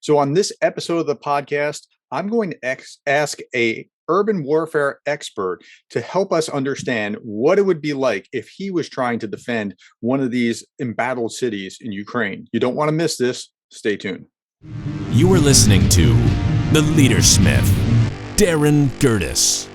So on this episode of the podcast, I'm going to ask a urban warfare expert to help us understand what it would be like if he was trying to defend one of these embattled cities in Ukraine. You don't want to miss this. Stay tuned. You are listening to The Leadersmith, Darren Gertis.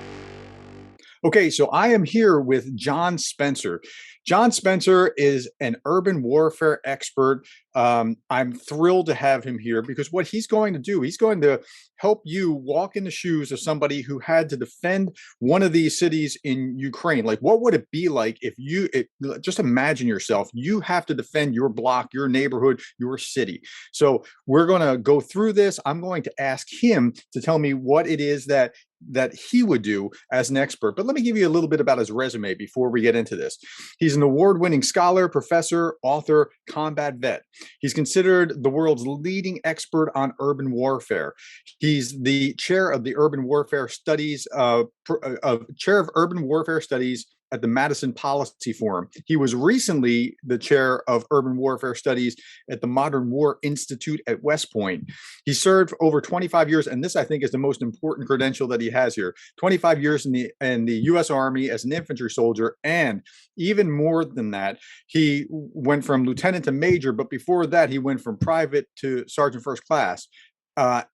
Okay, so I am here with John Spencer. John Spencer is an urban warfare expert. I'm thrilled to have him here because what he's going to do, he's going to help you walk in the shoes of somebody who had to defend one of these cities in Ukraine. Like, what would it be like if just imagine yourself, you have to defend your block, your neighborhood, your city. So we're going to go through this. I'm going to ask him to tell me what it is that he would do as an expert. But let me give you a little bit about his resume before we get into this. He's an award-winning scholar, professor, author, combat vet. He's considered the world's leading expert on urban warfare. He's the chair of the Urban Warfare Studies, chair of Urban Warfare Studies at the Madison Policy Forum. He was recently the chair of Urban Warfare Studies at the Modern War Institute at West Point. He served for over 25 years, and this I think is the most important credential that he has here. 25 years in the U.S. Army as an infantry soldier, and even more than that, he went from lieutenant to major, but before that, he went from private to sergeant first class.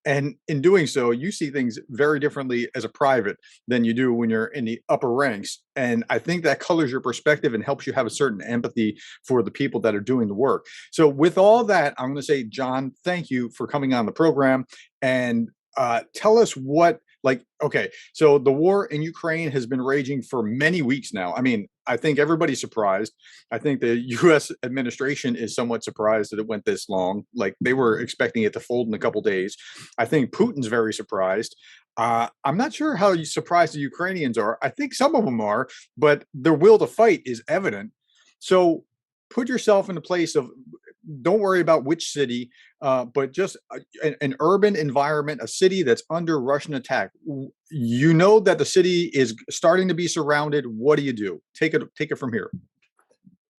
And in doing so, you see things very differently as a private than you do when you're in the upper ranks. And I think that colors your perspective and helps you have a certain empathy for the people that are doing the work. So with all that, I'm going to say, John, thank you for coming on the program and tell us okay, so the war in Ukraine has been raging for many weeks now. I mean, I think everybody's surprised. I think the U.S. administration is somewhat surprised that it went this long. Like, they were expecting it to fold in a couple days. I think Putin's very surprised. I'm not sure how surprised the Ukrainians are. I think some of them are, but their will to fight is evident. So put yourself in the place of, don't worry about which city, but just an urban environment, a city that's under Russian attack. You know that the city is starting to be surrounded. What do you do? Take it from here.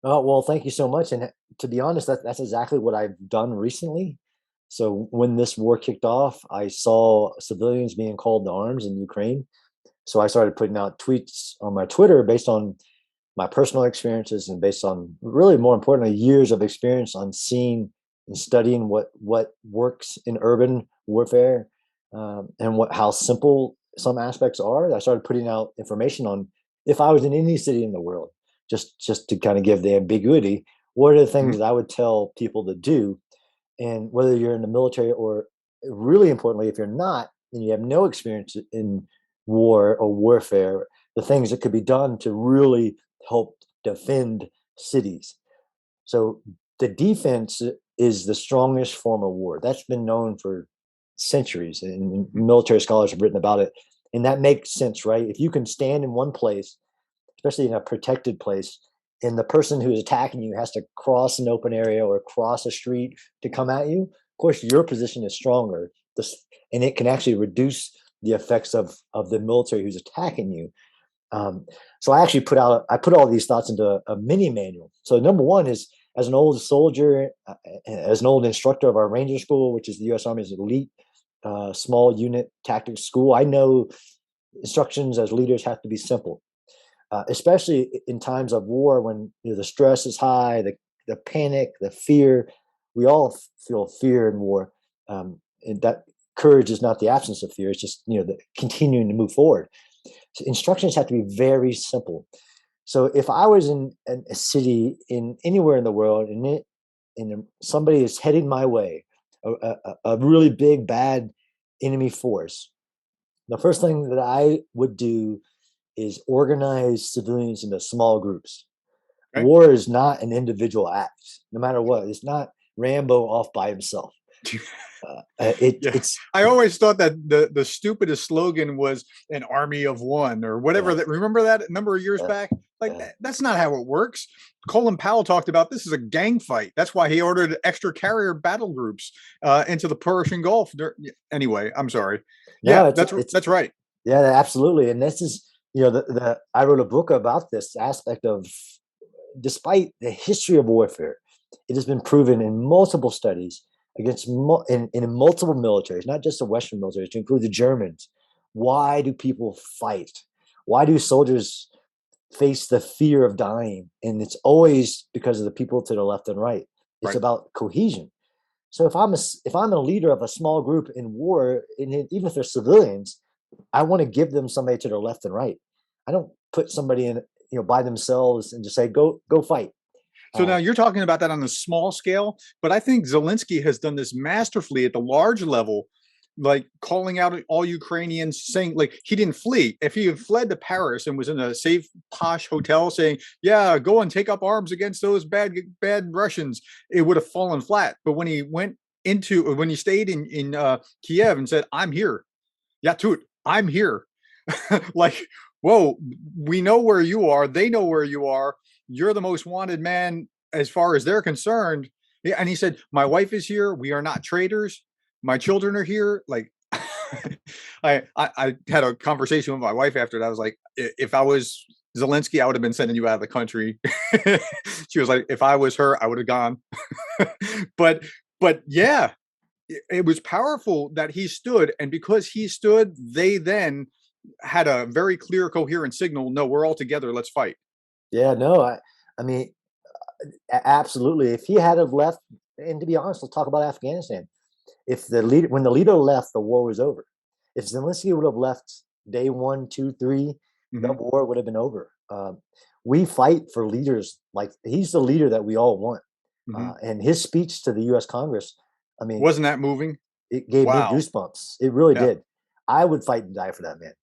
Well, thank you so much. And to be honest, that's exactly what I've done recently. So when this war kicked off, I saw civilians being called to arms in Ukraine. So I started putting out tweets on my Twitter based on my personal experiences and based on, really more importantly, years of experience on seeing and studying what works in urban warfare, and how simple some aspects are. I started putting out information on, if I was in any city in the world, just to kind of give the ambiguity, what are the things that I would tell people to do? And whether you're in the military or, really importantly, if you're not, and you have no experience in war or warfare, the things that could be done to really help defend cities. So the defense is the strongest form of war. That's been known for centuries, and military scholars have written about it. And that makes sense, right? If you can stand in one place, especially in a protected place, and the person who is attacking you has to cross an open area or cross a street to come at you, of course, your position is stronger. And it can actually reduce the effects of the military who's attacking you. So I actually put all these thoughts into a mini manual. So number one is, as an old soldier, as an old instructor of our Ranger School, which is the U.S. Army's elite small unit tactics school, I know instructions as leaders have to be simple, especially in times of war when the stress is high, the panic, the fear. We all feel fear in war, and that courage is not the absence of fear; it's just the continuing to move forward. So instructions have to be very simple. So if I was in a city in anywhere in the world, and somebody is heading my way, a really big bad enemy force, the first thing that I would do is organize civilians into small groups. Okay. War is not an individual act, no matter what. It's not Rambo off by himself. I always thought that the stupidest slogan was an army of one or whatever. That remember that a number of years back? That's not how it works. Colin Powell talked about this is a gang fight. That's why he ordered extra carrier battle groups into the Persian Gulf. Anyway, I'm sorry. That's right. Yeah, absolutely. And this is I wrote a book about this aspect of, despite the history of warfare, it has been proven in multiple studies against in multiple militaries, not just the Western militaries, to include the Germans. Why do people fight? Why do soldiers face the fear of dying? And it's always because of the people to the left and right. It's Right. about cohesion. So if I'm a leader of a small group in war, and even if they're civilians, I want to give them somebody to their left and right. I don't put somebody in, by themselves and just say go fight. So now Uh, you're talking about that on the small scale, but I think Zelensky has done this masterfully at the large level, like calling out all Ukrainians, saying like he didn't flee. If he had fled to Paris and was in a safe posh hotel saying, "Yeah, go and take up arms against those bad Russians," it would have fallen flat. But when he stayed in Kiev and said, "I'm here, yeah, tut, I'm here," like, whoa, we know where you are. They know where you are. You're the most wanted man as far as they're concerned. Yeah, and he said, "My wife is here. We are not traitors. My children are here." Like, I had a conversation with my wife after that. I was like, if I was Zelensky, I would have been sending you out of the country. She was like, if I was her, I would have gone. but but yeah, it was powerful that he stood, and because he stood, they then had a very clear, coherent signal. No, we're all together. Let's fight. yeah, no, I mean, absolutely. If he had have left, and to be honest, let's talk about Afghanistan. If the leader, when the leader left, the war was over. If Zelensky would have left day one, two, three, the Hmm. war would have been over. We fight for leaders like he's the leader that we all want. Hmm. And his speech to the U.S. Congress, I mean, Wasn't that moving? it gave me Wow. goosebumps. It really Yeah. did. I would fight and die for that man.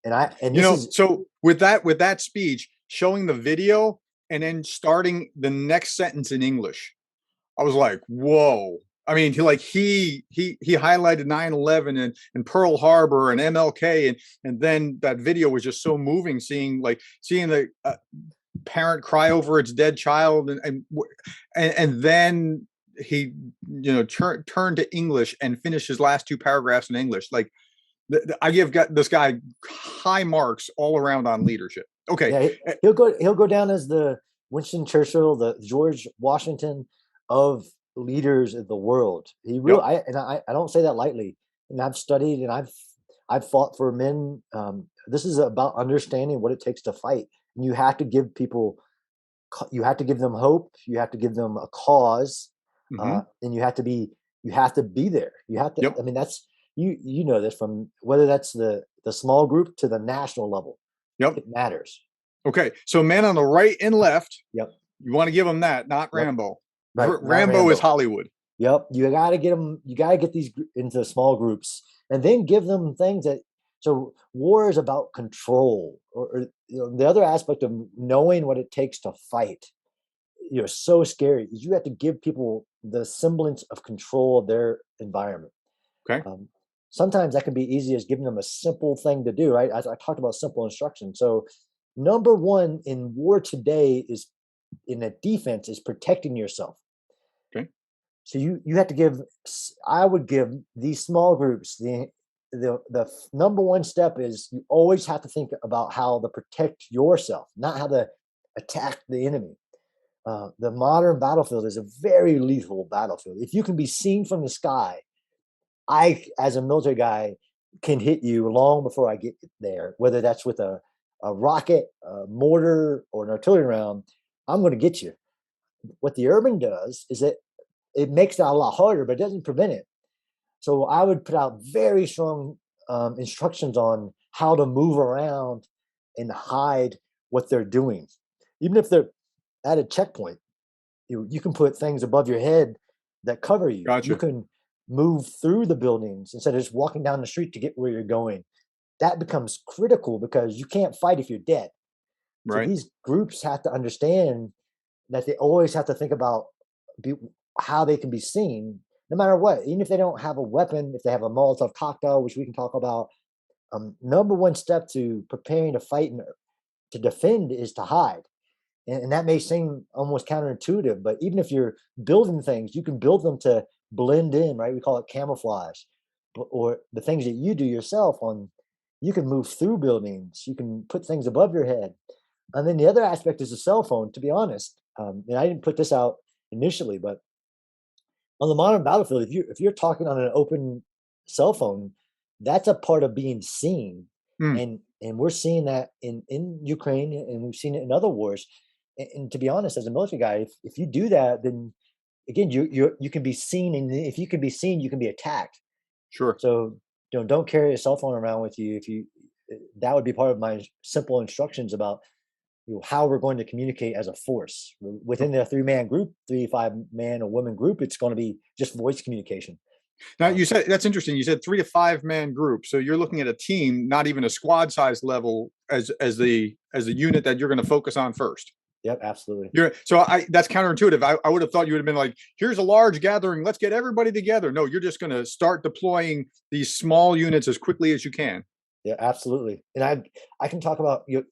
And this is So with that speech, showing the video and then starting the next sentence in English, I was like, whoa. I mean, he highlighted 9/11 and Pearl Harbor and MLK, and then that video was just so moving. Seeing the parent cry over its dead child, and then he turned to English and finished his last two paragraphs in English. Like, I give this guy high marks all around on leadership. Okay. yeah, he'll go down as the Winston Churchill, the George Washington of leaders of the world. He really, Yep. I don't say that lightly. And I've studied and I've fought for men. This is about understanding what it takes to fight. And you have to give people, you have to give them hope. You have to give them a cause, Hmm. and you have to be there. You have to. Yep. I mean, that's you know this from whether that's the small group to the national level. Yep. It matters. Okay. So, man on the right and left, Yep. you want to give him that, not Yep. Rambo. Right. Not Rambo is Rambo. Hollywood. Yep. You got to get them. You got to get these into small groups, and then give them things that. So war is about control, or the other aspect of knowing what it takes to fight. So scary is you have to give people the semblance of control of their environment. Okay. Um, Sometimes that can be easy as giving them a simple thing to do, right? As I talked about simple instruction. So number one in war today is in a defense is protecting yourself. Okay. So you have to give. I would give these small groups the number one step is you always have to think about how to protect yourself, not how to attack the enemy. The modern battlefield is a very lethal battlefield. If you can be seen from the sky, I, as a military guy, can hit you long before I get there, whether that's with a rocket, a mortar, or an artillery round. I'm going to get you. What the urban does is it makes that a lot harder, but it doesn't prevent it. So I would put out very strong instructions on how to move around and hide what they're doing. Even if they're at a checkpoint, you can put things above your head that cover you. You Gotcha. can move through the buildings instead of just walking down the street to get where you're going. That becomes critical because you can't fight if you're dead. So Right. these groups have to understand that they always have to think about be, how they can be seen, no matter what. Even if they don't have a weapon, if they have a Molotov cocktail, which we can talk about, number one step to preparing to fight and to defend is to hide. And that may seem almost counterintuitive, but even if you're building things, you can build them to blend in, right? We call it camouflage. Or the things that you do yourself on, you can move through buildings, you can put things above your head. And then the other aspect is the cell phone, to be honest. And I didn't put this out initially, but On the modern battlefield, if you're talking on an open cell phone, that's a part of being seen, Hmm, and we're seeing that in Ukraine, and we've seen it in other wars. And to be honest, as a military guy, if you do that, then again, you can be seen, and if you can be seen, you can be attacked. sure. So don't carry a cell phone around with you. If you That would be part of my simple instructions about how we're going to communicate as a force within the 3-man group, 3 to 5 man or woman group. It's going to be just voice communication. Now Um, you said that's interesting. You said 3 to 5 man group, so you're looking at a team, not even a squad size level, as the unit that you're going to focus on first. yep, absolutely. You're so I that's counterintuitive. I would have thought you would have been like, here's a large gathering, let's get everybody together. No, you're just going to start deploying these small units as quickly as you can. Yeah, absolutely. And I can talk about you,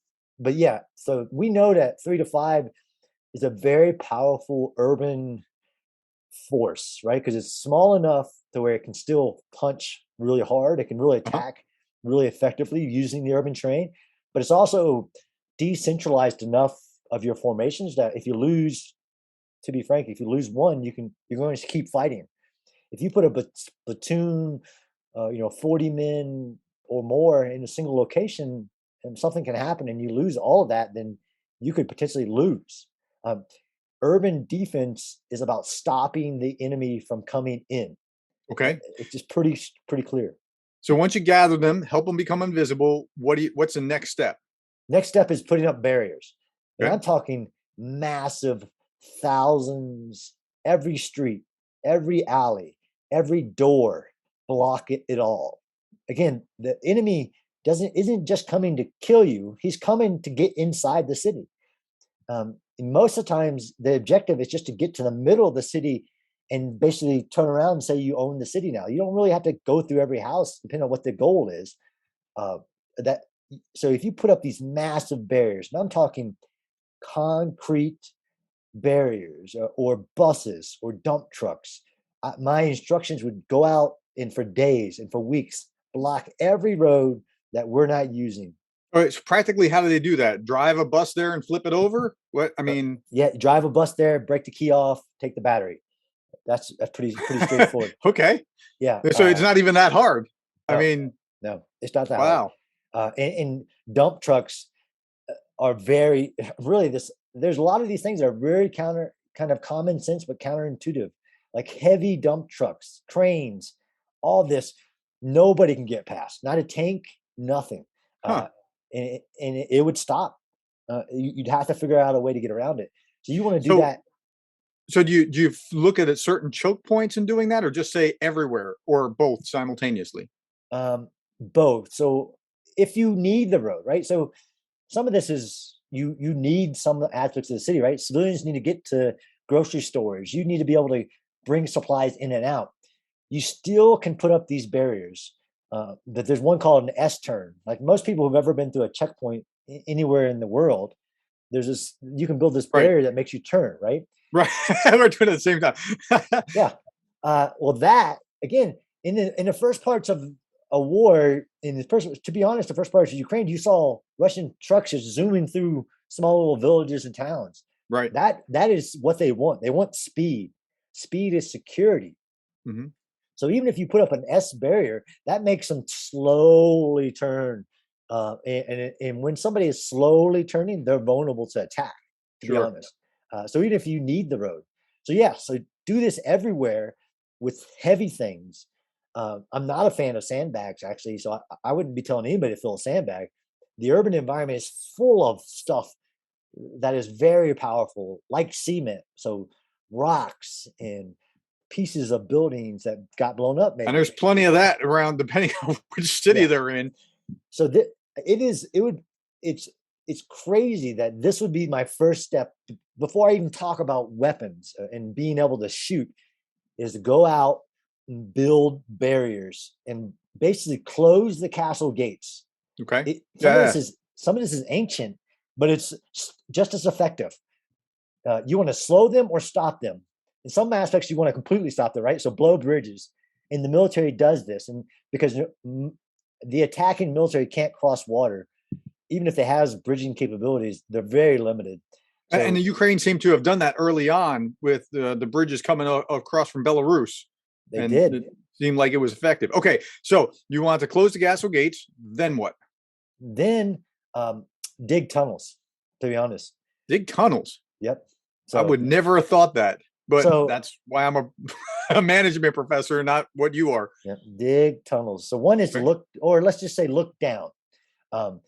but yeah. So we know that 3 to 5 is a very powerful urban force, right? Because it's small enough to where it can still punch really hard. It can really Uh-huh. attack really effectively using the urban terrain, but it's also decentralized enough of your formations that if you lose, to be frank, if you lose one, you're going to keep fighting. If you put a platoon, 40 men or more in a single location, and something can happen, and you lose all of that, then you could potentially lose. Um, Urban defense is about stopping the enemy from coming in. Okay. It's just pretty clear. So once you gather them, help them become invisible. What's the next step? Next step is putting up barriers, and Okay. I'm talking massive, thousands, every street, every alley, every door, block it all. Again, the enemy doesn't isn't just coming to kill you; he's coming to get inside the city. And most of the times, the objective is just to get to the middle of the city and basically turn around and say you own the city now. You don't really have to go through every house, depending on what the goal is. Uh, that so if you put up these massive barriers, and I'm talking concrete barriers or buses or dump trucks, my instructions would go out and for days and for weeks block every road that we're not using. All right. So practically, how do they do that? Drive a bus there and flip it over? What I Uh, mean, yeah, drive a bus there, break the key off, take the battery. That's pretty straightforward. okay. Yeah. So it's not even that hard. I No, mean, no, it's not that hard. wow. And dump trucks are very really this. There's a lot of these things that are very kind of common sense, but counterintuitive. Like heavy dump trucks, cranes, all this, nobody can get past. Not a tank, nothing. Huh. And it would stop. You'd have to figure out a way to get around it. So you want to do So that. so do you look at certain choke points in doing that, or just say everywhere, or both simultaneously? Both. So if you need the road, right? So some of this is you need some aspects of the city, right? Civilians need to get to grocery stores. You need to be able to bring supplies in and out. You still can put up these barriers. But there's one called an S turn. Like most people who've ever been through a checkpoint anywhere in the world, there's this you can build this Right. barrier that makes you turn, right? Right. We're doing it at the same time. Yeah. Well, that again in the first parts of a war, in the first, to be honest, the first parts of Ukraine, you saw Russian trucks just zooming through small little villages and towns. Right. That is what they want. They want speed. Speed is security. Mhm. So even if you put up an S barrier, that makes them slowly turn. And when somebody is slowly turning, they're vulnerable to attack. To be Sure. honest, so even if you need the road, so yeah, so do this everywhere with heavy things. I'm not a fan of sandbags actually, so I wouldn't be telling anybody to fill a sandbag. The urban environment is full of stuff that is very powerful, like cement. So rocks and pieces of buildings that got blown up, And maybe. there's plenty of that around, depending on which city Yeah. they're in. So it would it's it's crazy that this would be my first step before I even talk about weapons and being able to shoot is to go out and build barriers and basically close the castle gates. Okay. Some of Yeah. this is ancient, but it's just as effective. You want to slow them or stop them. In some aspects, you want to completely stop them, right? So blow bridges. And the military does this, and because the attacking military can't cross water, even if it has bridging capabilities, they're very limited. And the So Ukraine seemed to have done that early on with the bridges coming across from Belarus, they and did. it seemed like it was effective. Okay, so you want to close the Gassel gates, then what? Then dig tunnels, to be honest. Dig tunnels. Yep. I So would never have thought that, but so that's why I'm a management professor, not what you are. yeah, dig tunnels. So one is to Okay. look, or let's just say look down. Um,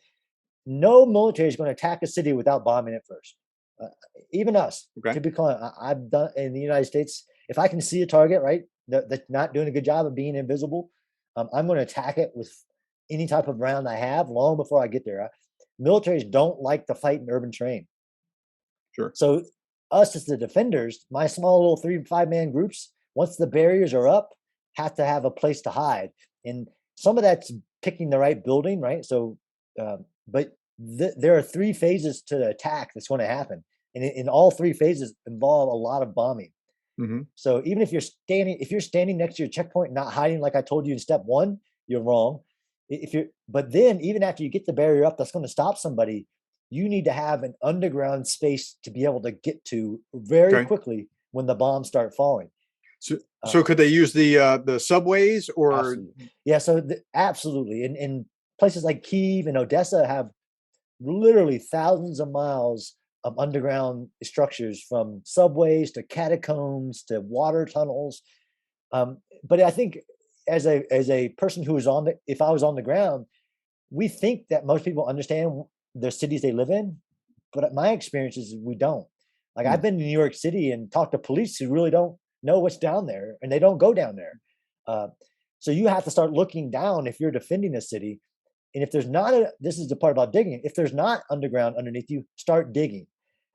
no military is going to attack a city without bombing it first. Uh, Even us, Okay. to be clear, I've done in the United States. If I can see a target, right, that's not doing a good job of being invisible, I'm going to attack it with any type of round I have long before I get there. Militaries don't like to fight in urban terrain. Sure. So us as the defenders, my small little 3 to 5 man groups, once the barriers are up, have to have a place to hide. And some of that's picking the right building, right? So, but there are 3 phases to the attack that's going to happen, and in all 3 phases involve a lot of bombing. Hmm. So even if you're standing next to your checkpoint, not hiding, like I told you in step one, you're wrong. But then even after you get the barrier up, that's going to stop somebody. You need to have an underground space to be able to get to very Okay. quickly when the bombs start falling. So, Uh, so could they use the subways or? Absolutely, yeah. So absolutely, in places like Kyiv and Odessa have literally thousands of miles of underground structures, from subways to catacombs to water tunnels. But I think as a person who is if I was on the ground, we think that most people understand the cities they live in, but my experience is we don't. Like, Hmm. I've been to New York City and talked to police who really don't know what's down there, and they don't go down there. Uh, so you have to start looking down if you're defending a city. And if there's not this is the part about digging. If there's not underground underneath you, start digging.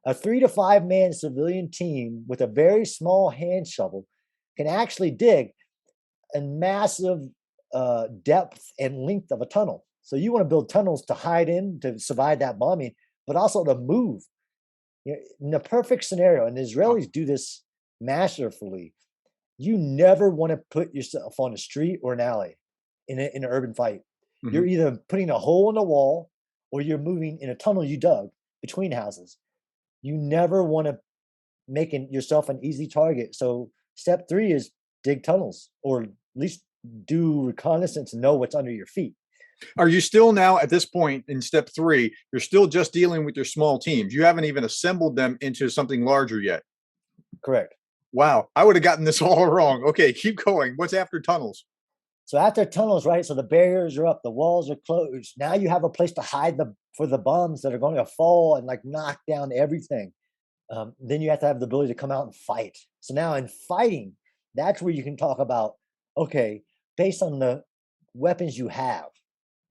A 3 to 5 man civilian team with a very small hand shovel can actually dig a massive depth and length of a tunnel. So you want to build tunnels to hide in to survive that bombing, but also to move. In the perfect scenario, and the Israelis do this masterfully, you never want to put yourself on a street or an alley in an urban fight. Hmm. You're either putting a hole in the wall or you're moving in a tunnel you dug between houses. You never want to make yourself an easy target. So step 3 is dig tunnels, or at least do reconnaissance and know what's under your feet. Are you still now at this point in step 3? You're still just dealing with your small teams. You haven't even assembled them into something larger yet. Correct. Wow, I would have gotten this all wrong. Okay, keep going. What's after tunnels? So after tunnels, right? So the barriers are up, the walls are closed. Now you have a place to hide for the bombs that are going to fall and like knock down everything. Then you have to have the ability to come out and fight. So now in fighting, that's where you can talk about, okay, based on the weapons you have,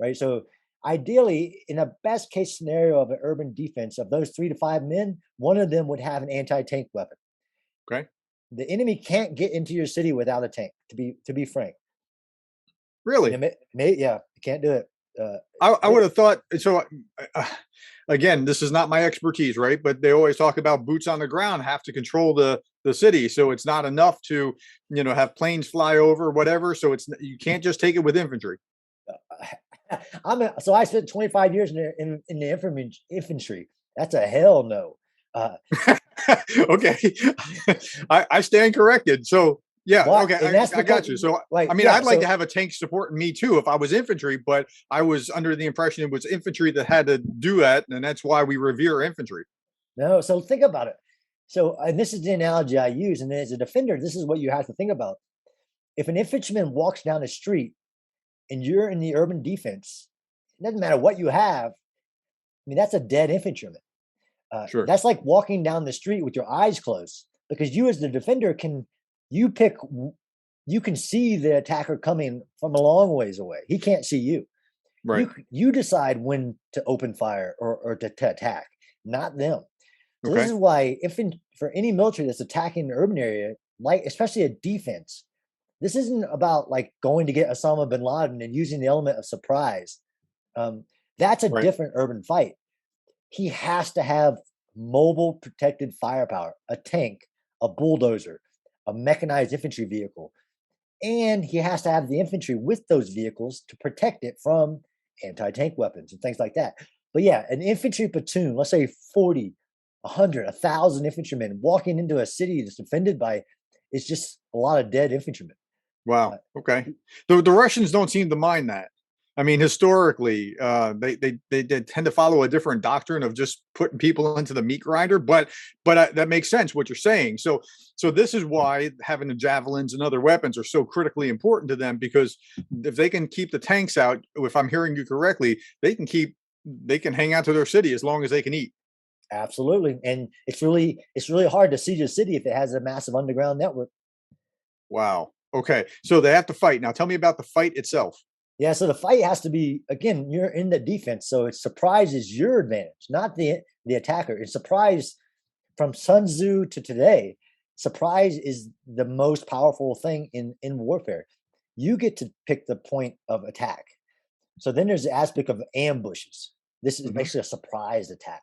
right? So ideally, in a best case scenario of an urban defense, of those 3 to 5 men, one of them would have an anti-tank weapon. Okay. The enemy can't get into your city without a tank. To be frank, Really? yeah, you can't do it. Uh, I would have thought so. Uh, Again, this is not my expertise, right? But they always talk about boots on the ground have to control the city, so it's not enough to have planes fly over, whatever. So you can't just take it with infantry. so I spent 25 years in the infantry. That's a hell no. Uh, Okay, I stand corrected. So yeah, what? okay, And that's I got because, you. So like, I mean, yeah. I'd like So to have a tank supporting me too if I was infantry, but I was under the impression it was infantry that had to do that, and that's why we revere infantry. no. So think about it. So, and this is the analogy I use. And as a defender, this is what you have to think about. If an infantryman walks down the street and you're in the urban defense, it doesn't matter what you have. I mean, that's a dead infantryman. Sure. That's like walking down the street with your eyes closed, because you, as the defender, you pick you can see the attacker coming from a long ways away. He can't see you. Right. You decide when to open fire or to attack, not them. So this Okay. is why, if for any military that's attacking an urban area, like especially a defense, this isn't about like going to get Osama bin Laden and using the element of surprise. Um, that's a Right. different urban fight. He has to have mobile protected firepower, a tank, a bulldozer, a mechanized infantry vehicle, and he has to have the infantry with those vehicles to protect it from anti-tank weapons and things like that. But yeah, an infantry platoon, let's say 40 100, 1,000 infantrymen walking into a city that's defended by, it's just a lot of dead infantrymen. Wow. Uh, Okay. The Russians don't seem to mind that. I mean, historically, they tend to follow a different doctrine of just putting people into the meat grinder. But that makes sense what you're saying. So this is why having the javelins and other weapons are so critically important to them, because if they can keep the tanks out, if I'm hearing you correctly, they can hang out to their city as long as they can eat. Absolutely, and it's really hard to siege a city if it has a massive underground network. Wow. Okay. So they have to fight. Now tell me about the fight itself. Yeah, so the fight has to be, again, you're in the defense, so it's surprise is your advantage, not the attacker. It's surprise from Sun Tzu to today. Surprise is the most powerful thing in warfare. You get to pick the point of attack. So then there's the aspect of ambushes. This is Hmm. basically a surprise attack.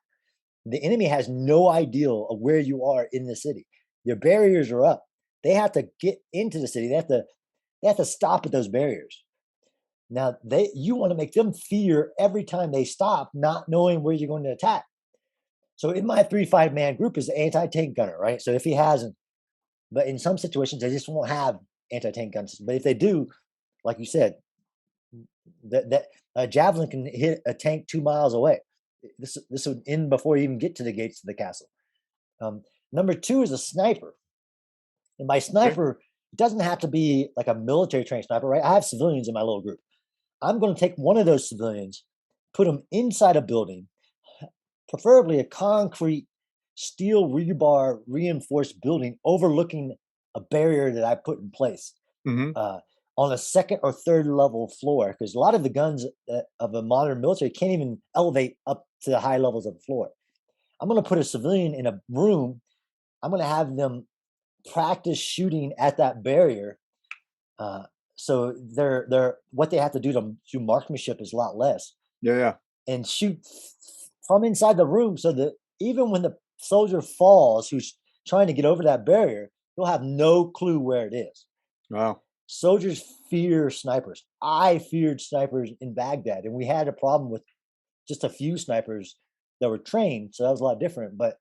The enemy has no idea of where you are in the city. Their barriers are up. They have to get into the city. They have to stop at those barriers. Now you want to make them fear every time they stop, not knowing where you're going to attack. So in my 3-5 man group is the anti-tank gunner, right? So if he hasn't, but in some situations they just won't have anti-tank guns. But if they do, like you said, that a javelin can hit a tank 2 miles away. This would end before you even get to the gates of the castle. Number two is a sniper, and by Okay. sniper, it doesn't have to be like a military trained sniper, right? I have civilians in my little group. I'm going to take one of those civilians, put them inside a building, preferably a concrete steel rebar reinforced building overlooking a barrier that I put in place. Hmm. Uh, on a second or third level floor, because a lot of the guns of a modern military can't even elevate up to the high levels of the floor. I'm going to put a civilian in a room. I'm going to have them practice shooting at that barrier. Uh, so they're what they have to do marksmanship is a lot less, Yeah. Yeah. and shoot from inside the room, so that even when the soldier falls, who's trying to get over that barrier, he'll have no clue where it is. Wow. Soldiers fear snipers. I feared snipers in Baghdad, and we had a problem with just a few snipers that were trained, so that was a lot different. But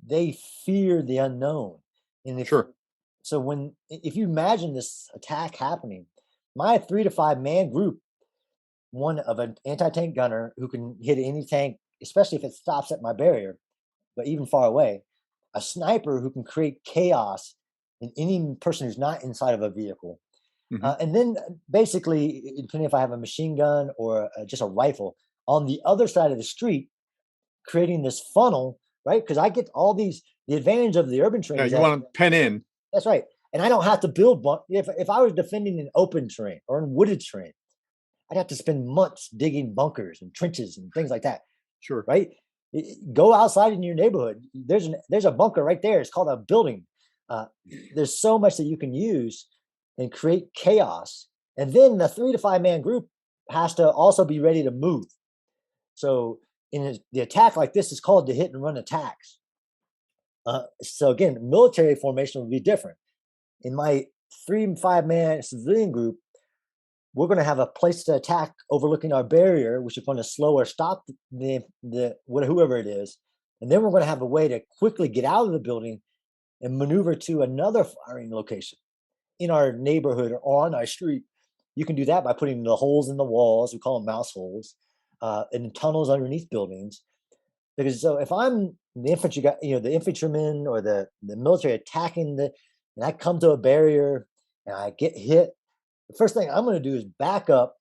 they fear the unknown, and Sure. if you imagine this attack happening, my 3 to 5 man group, one of an anti-tank gunner who can hit any tank, especially if it stops at my barrier, but even far away, a sniper who can create chaos in any person who's not inside of a vehicle. Hmm. And then basically, depending if I have a machine gun or just a rifle, on the other side of the street, creating this funnel, right? Because I get the advantage of the urban Yeah. terrain is You that, want to pen in. that's right. And I don't have to build, if I was defending an open terrain or in wooded terrain, I'd have to spend months digging bunkers and trenches and things like that, Sure. right? Go outside in your neighborhood. There's a bunker right there. It's called a building. There's so much that you can use and create chaos. And then the 3 to 5 man group has to also be ready to move. So the attack like this is called the hit and run attacks. So again, military formation would be different. In my 3 and 5 man civilian group, we're going to have a place to attack overlooking our barrier, which is going to slow or stop whoever it is, and then we're going to have a way to quickly get out of the building and maneuver to another firing location in our neighborhood or on our street. You can do that by putting the holes in the walls. We call them mouse holes, and tunnels underneath buildings. Because so if I'm the infantry guy, the infantryman or the military attacking and I come to a barrier and I get hit, the first thing I'm going to do is back up,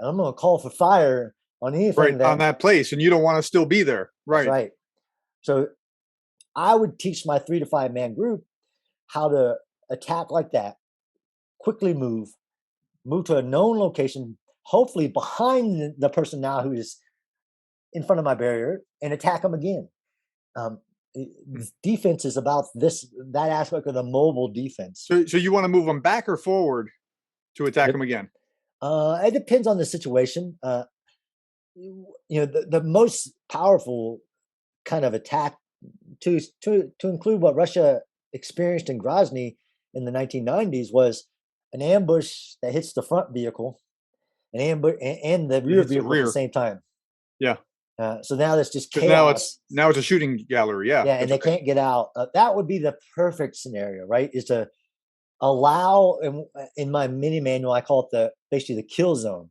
and I'm going to call for fire on Right. anything On that. that place, and you don't want to still be there. That's Right. right. So I would teach my 3 to 5 man group how to attack like that, quickly move to a known location, hopefully behind the person now who is in front of my barrier, and attack them again. Um, Defense is about that aspect of the mobile defense. So you want to move them back or forward to attack them again? It depends on the situation. The most powerful kind of attack to include what Russia experienced in Grozny in the 1990s was an ambush that hits the front vehicle, an ambush and the It rear hits the vehicle at the rear. same time. Yeah. So now there's just Because now chaos. it's a shooting gallery. Yeah, Yeah, and that's they right. can't get out. That would be the perfect scenario, right? Is to allow, in my mini manual, I call it basically the kill zone.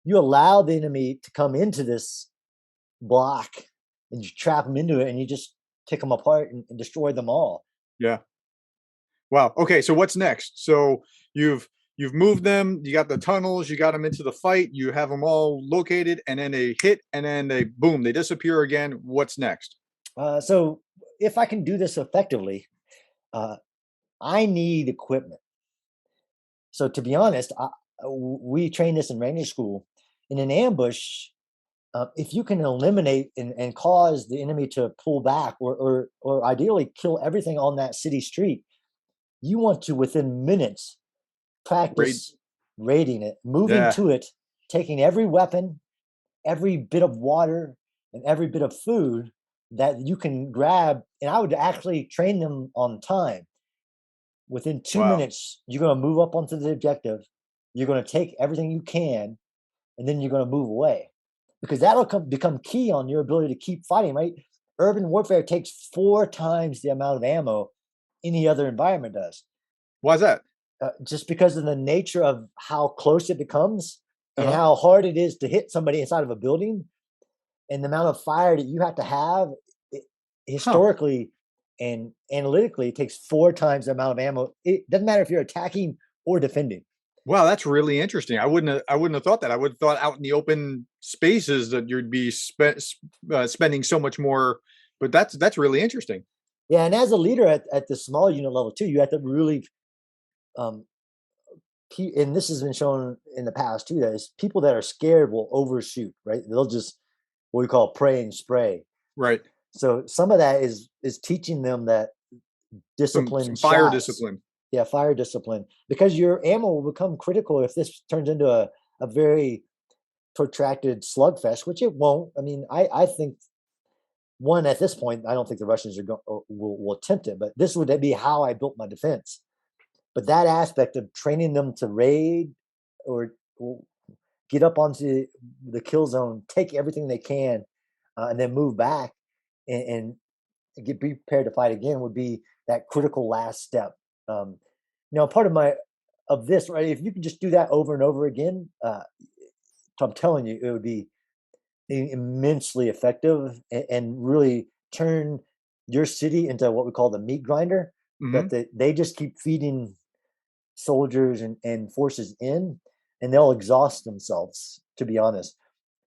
You allow the enemy to come into this block, and you trap them into it, and you just pick them apart and destroy them all. Yeah. Wow. Okay. So what's next? So you've moved them. You got the tunnels. You got them into the fight. You have them all located, and then they hit, and then they boom, they disappear again. What's next? So if I can do this effectively, uh, I need equipment. So to be honest, we train this in Ranger School. In an ambush, if you can eliminate and cause the enemy to pull back, or ideally kill everything on that city street, you want to within minutes Raid. practice raiding it, moving Yeah. to it, taking every weapon, every bit of water, and every bit of food that you can grab. And I would actually train them on time. Within two Wow. minutes, you're going to move up onto the objective. You're going to take everything you can, and then you're going to move away, because that'll become key on your ability to keep fighting, right? Urban warfare takes 4 times the amount of ammo any other environment does, Why's that? just because of the nature of how close it becomes Uh and huh. how hard it is to hit somebody inside of a building, and the amount of fire that you have to have. It, Huh. historically and analytically, it takes 4 times the amount of ammo. It doesn't matter if you're attacking or defending. Wow, that's really interesting. I wouldn't have thought that. I would have thought out in the open spaces that you'd be spending so much more. But that's really interesting. Yeah, and as a leader at the small unit level too, you have to really um, and this has been shown in the past too, that is people that are scared will overshoot, right? They'll just what we call pray and spray. Right. So some of that is teaching them that Some disciplined fire shots. discipline. Yeah, fire discipline, because your ammo will become critical if this turns into a very protracted slugfest, which it won't. I mean, I think one at this point, I don't think the Russians will attempt it, but this would be how I built my defense. But that aspect of training them to raid, or get up onto the kill zone, take everything they can, and then move back and get prepared to fight again would be that critical last step. Um, part of this, right? If you can just do that over and over again, I'm telling you, it would be immensely effective, and really turn your city into what we call the meat grinder. Hmm. That they just keep feeding soldiers and forces in, and they'll exhaust themselves, to be honest.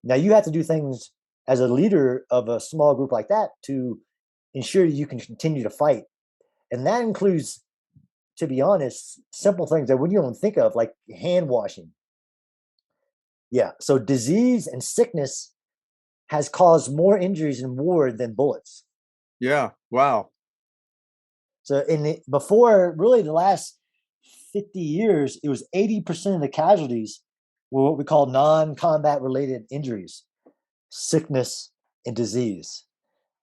Now you have to do things as a leader of a small group like that to ensure you can continue to fight. And that includes, to be honest, simple things that we don't think of, like hand washing. Yeah. So disease and sickness has caused more injuries in war than bullets. Yeah. Wow. So before really the last 50 years, it was 80% of the casualties were what we call non-combat related injuries, sickness, and disease.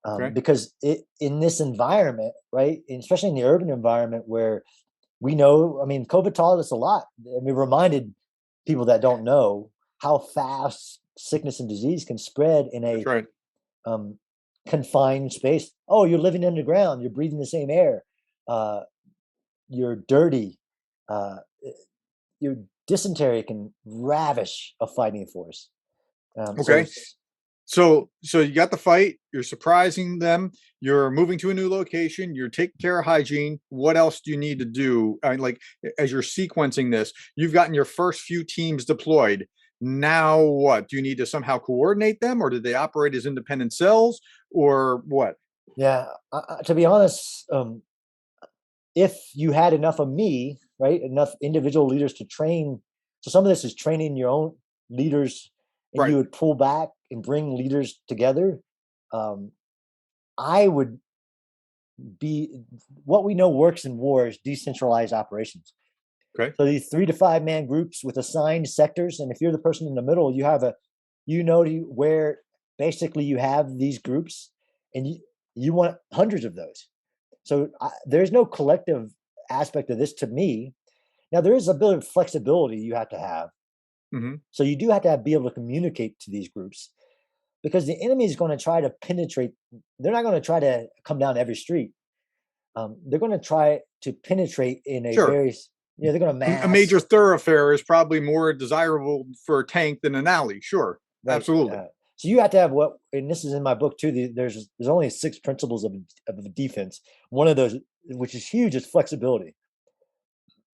Okay. Because in this environment, right, and especially in the urban environment where we know, I mean, COVID taught us a lot. I mean, reminded people that don't know how fast sickness and disease can spread in That's a right. um, confined space. Oh, you're living underground. You're breathing the same air. Uh, you're dirty. Uh, your dysentery can ravish a fighting force. Um, so, Okay. So you got the fight. You're surprising them. You're moving to a new location. You're taking care of hygiene. What else do you need to do? I mean, like as you're sequencing this, you've gotten your first few teams deployed. Now what? Do you need to somehow coordinate them, or do they operate as independent cells, or what? yeah, to be honest, if you had enough of me, right, enough individual leaders to train. So some of this is training your own leaders, and Right. you would pull back and bring leaders together. Um, I would be what we know works in war is decentralized operations. Okay. So these 3 to 5 man groups with assigned sectors, and if you're the person in the middle, you have where basically you have these groups, and you want hundreds of those. So there's no collective aspect of this to me. Now there is a bit of flexibility you have to have. Hmm. So you do have to be able to communicate to these groups. because the enemy is going to try to penetrate. They're not going to try to come down every street. They're going to try to penetrate in a Sure. very, they're going to A mass. major thoroughfare is probably more desirable for a tank than an alley. Sure. Right. Absolutely. So you have to have and this is in my book too. There's only 6 principles of defense. One of those, which is huge, is flexibility.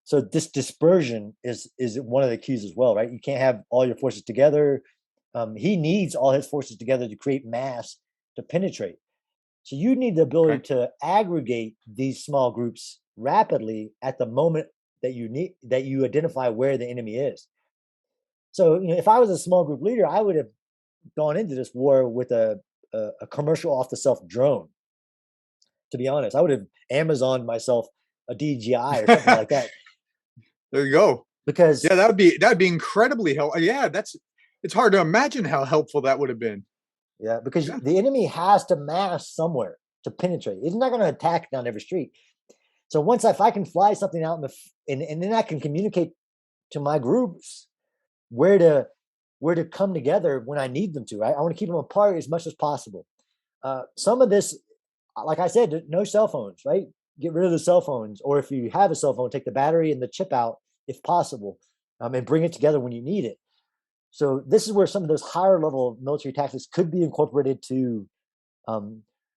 So this dispersion is one of the keys as well, right? You can't have all your forces together. He needs all his forces together to create mass to penetrate. So you need the ability to aggregate these small groups rapidly at the moment that you identify where the enemy is. So if I was a small group leader, I would have gone into this war with a commercial off-the-shelf drone. To be honest, I would have Amazoned myself a DJI or something like that. There you go. Because that'd be incredibly helpful. Yeah, it's hard to imagine how helpful that would have been. Yeah, because the enemy has to mass somewhere to penetrate. He's not going to attack down every street. So if I can fly something out and then I can communicate to my groups where to come together when I need them to. Right? I want to keep them apart as much as possible. Some of this, like I said, no cell phones. Right? Get rid of the cell phones, or if you have a cell phone, take the battery and the chip out if possible, and bring it together when you need it. So this is where some of those higher level military tactics could be incorporated to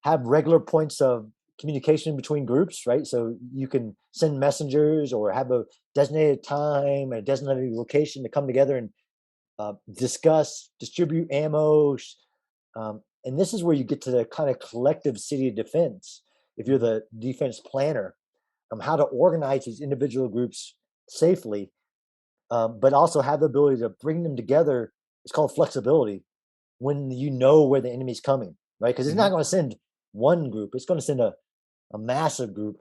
have regular points of communication between groups, right? So you can send messengers or have a designated time and a designated location to come together and discuss, distribute ammo. And this is where you get to the kind of collective city of defense. If you're the defense planner, how to organize these individual groups safely, but also have the ability to bring them together. It's called flexibility when you know where the enemy's coming, right? Because it's not going to send one group; it's going to send a massive group.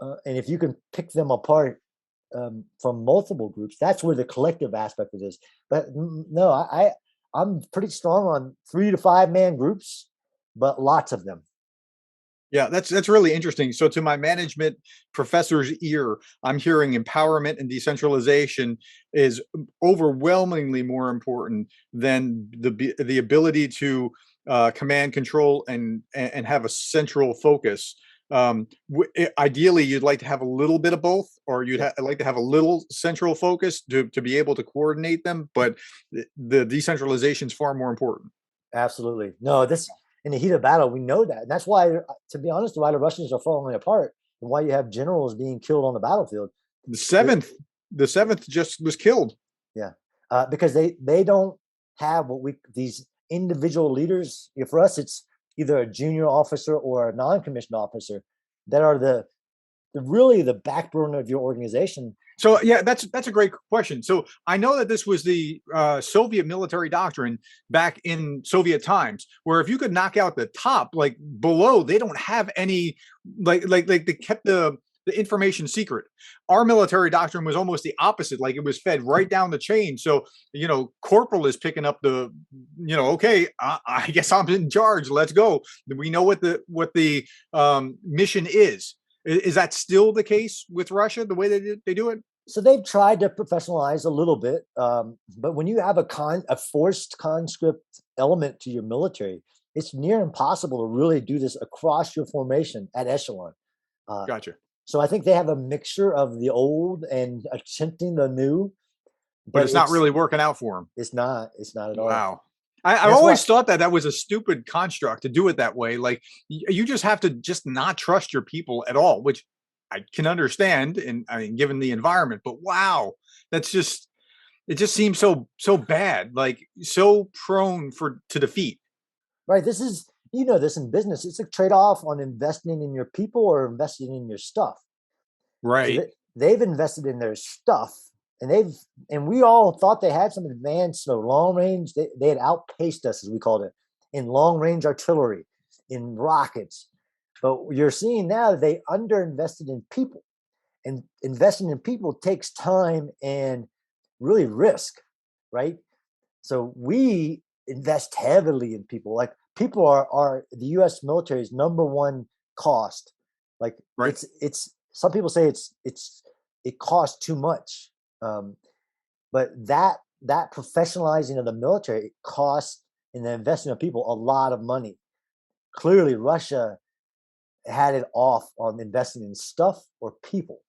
And if you can pick them apart from multiple groups, that's where the collective aspect of this. But no, I'm pretty strong on 3 to 5 man groups, but lots of them. Yeah, that's really interesting. So to my management professor's ear, I'm hearing empowerment and decentralization is overwhelmingly more important than the ability to command, control, and have a central focus. Ideally, you'd like to have a little bit of both, or you'd like to have a little central focus to be able to coordinate them. But the decentralization is far more important. Absolutely. No, in the heat of battle, we know that. And that's why, to be honest, why the Russians are falling apart and why you have generals being killed on the battlefield. The seventh just was killed. Yeah. Because they don't have these individual leaders. For us, it's either a junior officer or a non-commissioned officer that are really the backbone of your organization. So yeah, that's a great question. So I know that this was the Soviet military doctrine back in Soviet times, where if you could knock out the top, like below, they don't have any like they kept the information secret. Our military doctrine was almost the opposite. Like it was fed right down the chain. So corporal is picking up the okay, I guess I'm in charge. Let's go. We know what the mission is. Is that still the case with Russia, the way they do it? So they've tried to professionalize a little bit, but when you have a forced conscript element to your military, it's near impossible to really do this across your formation at echelon. Gotcha. So I think they have a mixture of the old and attempting the new, but it's not really working out for them. It's not at all. Wow. I always thought that was a stupid construct to do it that way. Like you just have to just not trust your people at all, which I can understand. And I mean, given the environment, but wow, it just seems so bad, like so prone to defeat. Right. This is, this in business, it's a trade-off on investing in your people or investing in your stuff. Right. So they've invested in their stuff. And we all thought they had some advanced long range. They had outpaced us, as we called it, in long range artillery, in rockets. But you're seeing now that they underinvested in people, and investing in people takes time and really risk, right? So we invest heavily in people. Like people are the U.S. military's number one cost. Like right. It's some people say it costs too much. But that professionalizing of the military costs in the investment of people a lot of money. Clearly, Russia had it off on investing in stuff or people.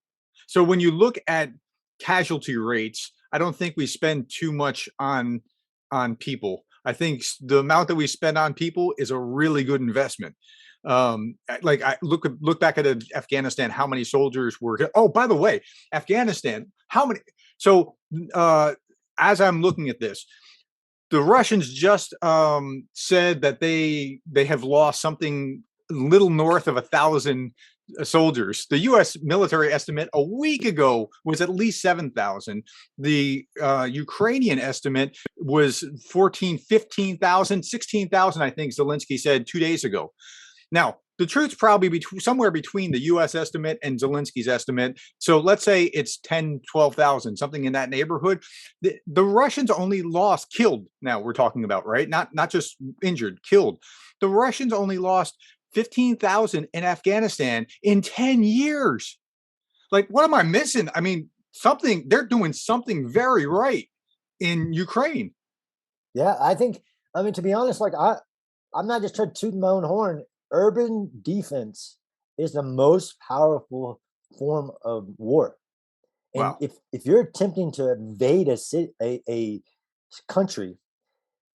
So when you look at casualty rates, I don't think we spend too much on people. I think the amount that we spend on people is a really good investment. Like I look back at Afghanistan, how many soldiers were? Oh, by the way, Afghanistan, how many? So as I'm looking at this, the Russians just said that they have lost something little north of 1,000 soldiers. The U.S. military estimate a week ago was at least 7,000. The Ukrainian estimate was 14, 15,000, 16,000, I think Zelensky said 2 days ago. Now, the truth's probably somewhere between the U.S. estimate and Zelensky's estimate. So let's say it's 10, 12,000, something in that neighborhood. The Russians only lost, killed, now we're talking about, right? Not just injured, killed. The Russians only lost 15,000 in Afghanistan in 10 years. Like, what am I missing? I mean, they're doing something very right in Ukraine. Yeah, I mean, to be honest, like I'm not just trying to toot my own horn. Urban defense is the most powerful form of war. And Wow. if you're attempting to invade a country,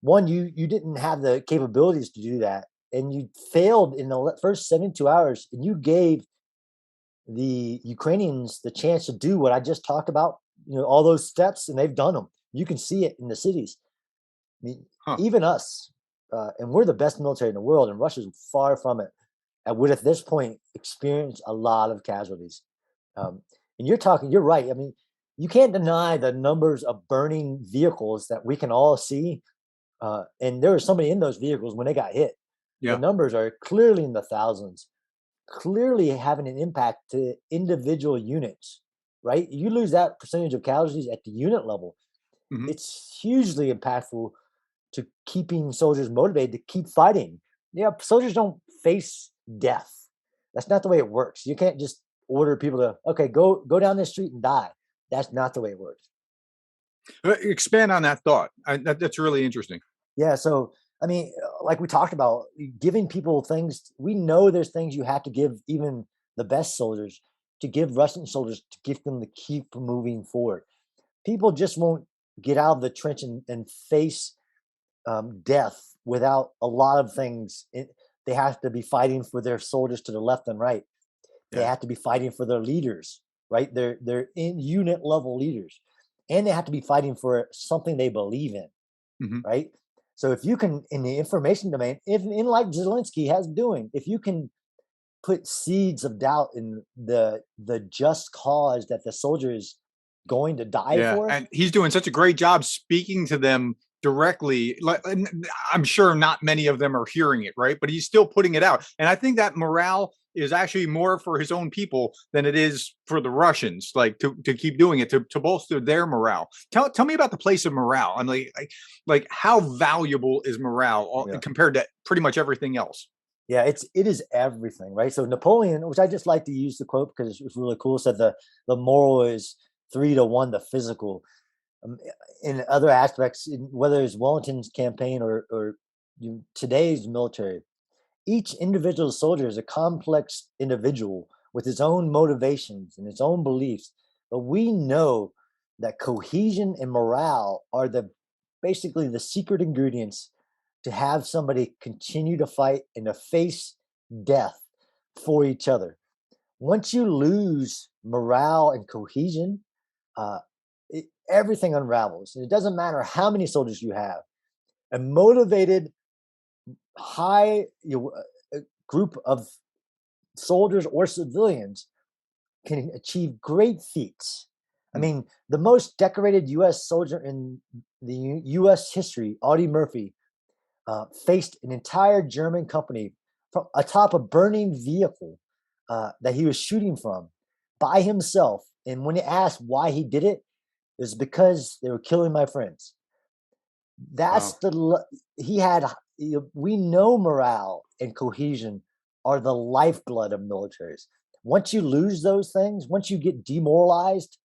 one, you didn't have the capabilities to do that, and you failed in the first 72 hours, and you gave the Ukrainians the chance to do what I just talked about, all those steps, and they've done them. You can see it in the cities. I mean, Huh. even us, and we're the best military in the world, and Russia's far from it. And would at this point experience a lot of casualties. And you're right. I mean, you can't deny the numbers of burning vehicles that we can all see. And there was somebody in those vehicles when they got hit. The Yeah. numbers are clearly in the thousands, clearly having an impact to individual units, right? You lose that percentage of casualties at the unit level, Mhm. it's hugely impactful to keeping soldiers motivated to keep fighting. Yeah, soldiers don't face death. That's not the way it works. You can't just order people to, okay, go down this street and die. That's not the way it works. Expand on that thought. That's really interesting. Yeah, so I mean, like we talked about, giving people things. We know there's things you have to give even the best soldiers to give Russian soldiers to give them to keep moving forward. People just won't get out of the trench and face death without a lot of things. They have to be fighting for their soldiers to the left and right. They Yeah. have to be fighting for their leaders, right? They're in unit level leaders, and they have to be fighting for something they believe in, Mhm. right? So if you can, in the information domain, if in like Zelensky has doing, if you can put seeds of doubt in the just cause that the soldier is going to die Yeah, for, and he's doing such a great job speaking to them directly. Like, I'm sure not many of them are hearing it, right? But he's still putting it out, and I think that morale is actually more for his own people than it is for the Russians. Like to keep doing it to bolster their morale. Tell me about the place of morale. I'm like how valuable is morale yeah. compared to pretty much everything else? Yeah, it is everything, right? So Napoleon, which I just like to use the quote because it's really cool, said the moral is 3 to 1 the physical. Um, in other aspects, whether it's Wellington's campaign or today's military, each individual soldier is a complex individual with his own motivations and its own beliefs. But we know that cohesion and morale are the basically the secret ingredients to have somebody continue to fight and to face death for each other. Once you lose morale and cohesion, uh, everything unravels. And it doesn't matter how many soldiers you have. A motivated, high group of soldiers or civilians can achieve great feats. I Hmm. mean, the most decorated U.S. soldier in the U.S. history, Audie Murphy, faced an entire German company from atop a burning vehicle that he was shooting from by himself. And when he asked why he did it, it was because they were killing my friends. That's Wow. he had. We know morale and cohesion are the lifeblood of militaries. Once you lose those things, once you get demoralized,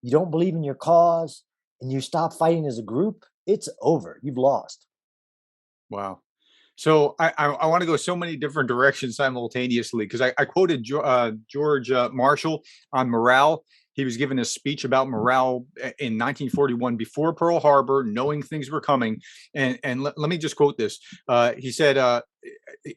you don't believe in your cause, and you stop fighting as a group, it's over. You've lost. Wow. So I want to go so many different directions simultaneously because I quoted George Marshall on morale. He was giving a speech about morale in 1941 before Pearl Harbor, knowing things were coming. And let me just quote this. He said,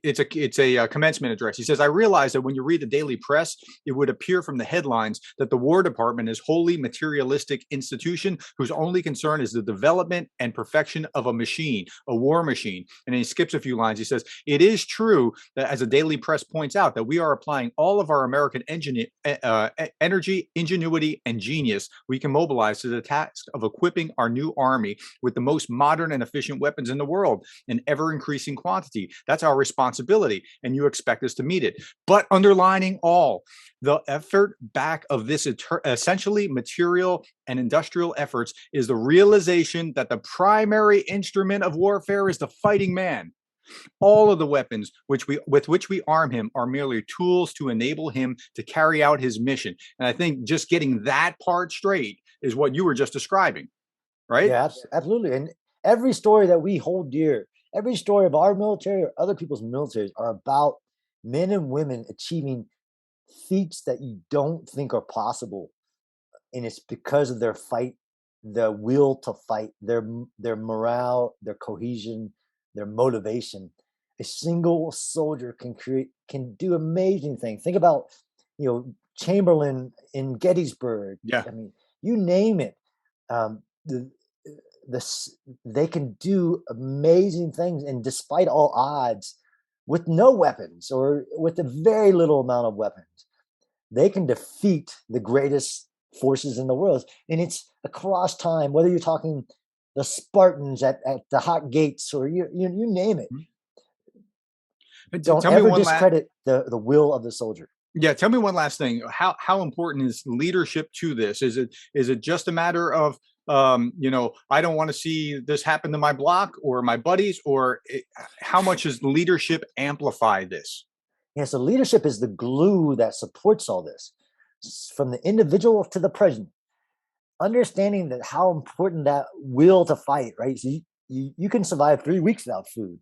it's a commencement address. He says, "I realize that when you read the daily press, it would appear from the headlines that the War Department is wholly materialistic institution whose only concern is the development and perfection of a machine, a war machine." And then he skips a few lines. He says, "It is true that, as the daily press points out, that we are applying all of our American energy, ingenuity, and genius we can mobilize to the task of equipping our new army with the most modern and efficient weapons in the world in ever increasing quantity. That's our responsibility, and you expect us to meet it. But underlining all, the effort back of this essentially material and industrial efforts is the realization that the primary instrument of warfare is the fighting man. All of the weapons with which we arm him are merely tools to enable him to carry out his mission." And I think just getting that part straight is what you were just describing, right? Yeah, absolutely. And every story that we hold dear, every story of our military or other people's militaries are about men and women achieving feats that you don't think are possible. And it's because of their fight, the will to fight, their morale, their cohesion, their motivation. A single soldier can do amazing things. Think about, Chamberlain in Gettysburg. Yeah. I mean, you name it. The they can do amazing things, and despite all odds, with no weapons or with a very little amount of weapons, they can defeat the greatest forces in the world. And it's across time, whether you're talking the Spartans at the hot gates or you name it. Don't Tell me ever one last. discredit the will of the soldier. Yeah, tell me one last thing. How important is leadership to this? Is it just a matter of I don't want to see this happen to my block or my buddies, or how much does leadership amplify this? Yeah, so leadership is the glue that supports all this, from the individual to the president. Understanding that how important that will to fight, right? So you can survive 3 weeks without food.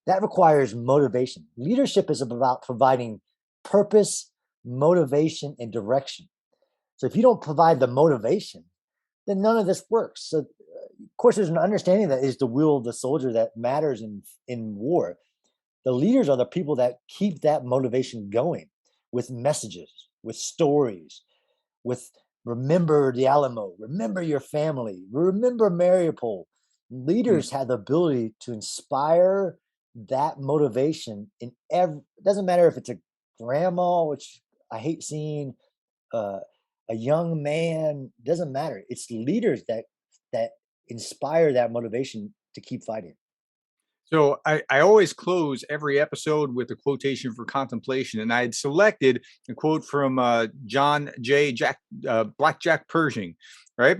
That requires motivation. Leadership is about providing purpose, motivation, and direction. So if you don't provide the motivation, then none of this works. So, of course, there's an understanding that is the will of the soldier that matters in war. The leaders are the people that keep that motivation going with messages, with stories, with remember the Alamo, remember your family, remember Mariupol. Mm. Leaders have the ability to inspire that motivation in every. It doesn't matter if it's a grandma, which I hate seeing, uh, a young man. Doesn't matter. It's leaders that inspire that motivation to keep fighting. So I always close every episode with a quotation for contemplation, and I had selected a quote from John J. Blackjack Pershing, right?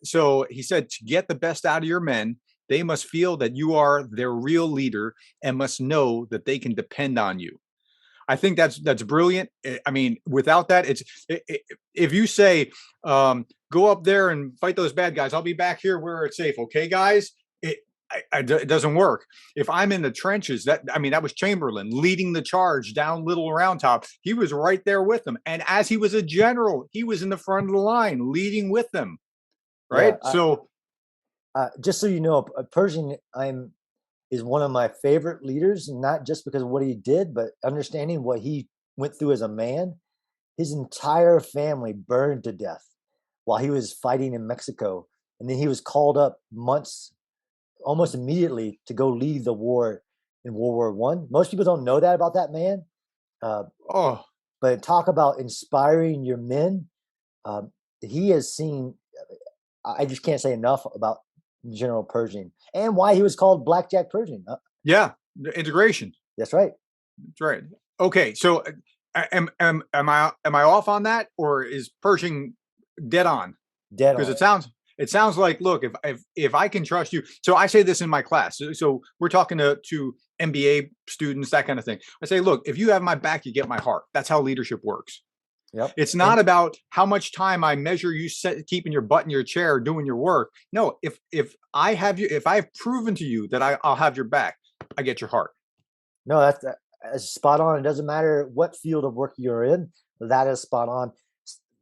So he said, "To get the best out of your men, they must feel that you are their real leader and must know that they can depend on you." I think that's brilliant. I mean, without that, if you say, "Go up there and fight those bad guys, I'll be back here where it's safe," okay, guys. It doesn't work. If I'm in the trenches, that was Chamberlain leading the charge down Little Round Top. He was right there with them, and as he was a general, he was in the front of the line, leading with them. Yeah, Right. So, just so you know, Pershing is one of my favorite leaders, not just because of what he did, but understanding what he went through as a man. His entire family burned to death while he was fighting in Mexico, and then he was called up months, almost immediately, to go lead the war in World War I. Most people don't know that about that man, uh, oh, but talk about inspiring your men. Um, he has seen. I just can't say enough about General Pershing and why he was called Blackjack Pershing. yeah, the integration. That's right. That's right. Okay, so am I off on that, or is Pershing dead on? Dead Because on. it sounds like, look, if I can trust you. So I say this in my class. So we're talking to MBA students, that kind of thing. I say, look, if you have my back, you get my heart. That's how leadership works. Yep. It's And not about how much time I measure you keeping your butt in your chair doing your work. No, if I have you, if I've proven to you that I'll have your back, I get your heart. no, that's spot on. It doesn't matter what field of work you're in. That is spot on.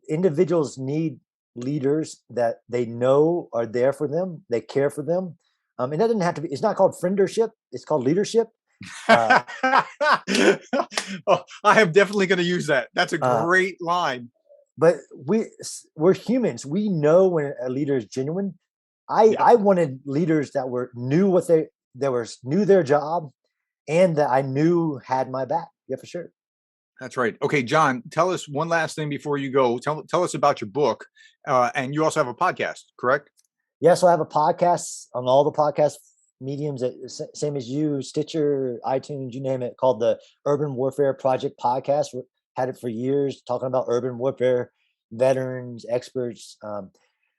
Individuals need leaders that they know are there for them. They care for them. It doesn't have to be. It's not called friendership. It's called leadership. Uh, Oh, I am definitely going to use that. That's a uh, great line. but we're humans. We know when a leader is genuine. I Yep. I wanted leaders that were knew what they were knew their job, and that I knew had my back. Yeah, for sure. That's right. Okay, John, tell us one last thing before you go. Tell us about your book, and you also have a podcast, correct? Yeah, so I have a podcast on all the podcast mediums, same as you, Stitcher, iTunes, you name it, called the Urban Warfare Project Podcast. Had it for years, talking about urban warfare, veterans, experts. I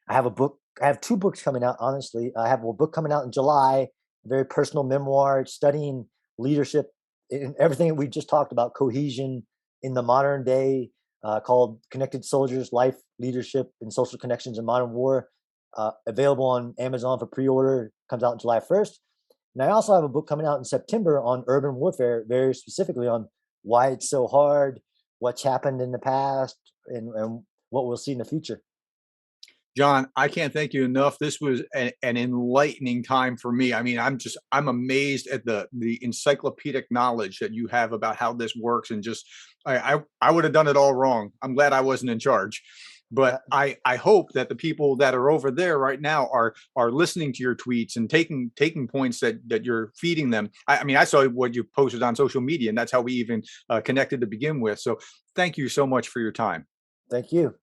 have a book. I have two books coming out. Honestly, I have a book coming out in July, a very personal memoir, studying leadership in everything that we just talked about, cohesion in the modern day, called "Connected Soldiers: Life, Leadership, and Social Connections in Modern War." Available on Amazon for pre-order. Comes out July 1st. And I also have a book coming out in September on urban warfare, very specifically on why it's so hard, what's happened in the past, and what we'll see in the future. John, I can't thank you enough. This was an enlightening time for me. I mean, I'm amazed at the encyclopedic knowledge that you have about how this works, and just I would have done it all wrong. I'm glad I wasn't in charge. Uh, But I hope that the people that are over there right now are listening to your tweets and taking points that you're feeding them. I mean, I saw what you posted on social media, and that's how we even connected to begin with. So thank you so much for your time. Thank you.